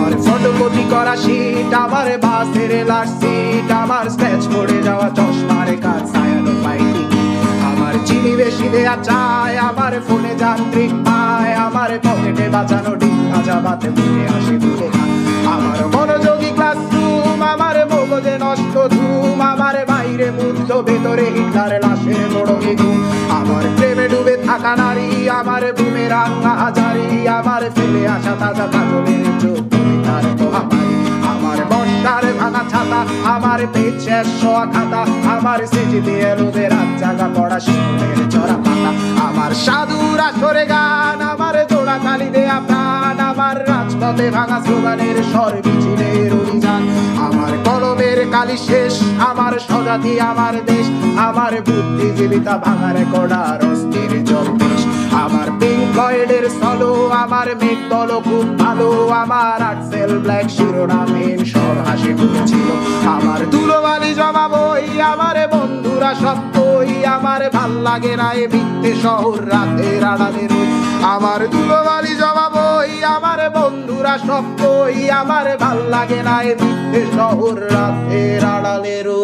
আমার ফটোকপি করা শীট, আমার বাসের লাস্ট সিট, আমার স্ক্র্যাচ পড়ে যাওয়া চশমার কাজ ছায়ানো পাইনি, আমার চিনি বেশি দেয়া চায়, আমার ফোনে যান্ত্রিক পায়, আমার পকেটে বাঁচানো ডিম ভাজা ভাতে মুখে আসে ভুলে না, আমার মনোযোগী ক্লাসরুম, আমার মগজে নষ্ট ধুম, আমার বাইরে মুগ্ধ ভেতরে হিটলার লাশের মোড়কে ঘুম, আমার প্রেমে ডুবে থাকা নারী, আমার বুমেরাং হাজারি, আমার ফেলে আসা তাজা কাজলের চোখ তার মহামারী, আমার বর্ষার ভাঙা ছাতা, আমার পেট শেষ শোয়া খাতা, আমার স্মৃতিতে এলোদের রাত জাগা পড়া শিশুদের চড়া পাতা, আমার সাধুর আসরে গান, আমার জোড়া তালি দেয়া প্রাণ, আমার রাজপথে ভাঙা স্লোগানের স্বর মিছিলের অভিযান, আমার কলমের কালি শেষ, আমার স্বজাতি আমার দেশ, আমার বুদ্ধিজীবিতা ভাঙা রেকর্ডার অস্থির জলদেশ, আমার পিঙ্ক ফ্লয়েডের সলো, আমার মেঘ দল খুব ভালো, আমার আক্সেল ব্ল্যাক শিরোনামহীন সব হাসি খুঁজছিল, আমার ধুলোবালি জমা বই, আমার বন্ধুরা সত্যই, আমার ভাল লাগে না এ মিথ্যে শহর রাতের আড়ালে রই, আমার ধুলোবালি জমা বই, আমার বন্ধুরা সত্যই, আমার ভাল লাগে না এ মিথ্যে শহর রাতের আড়ালে রই।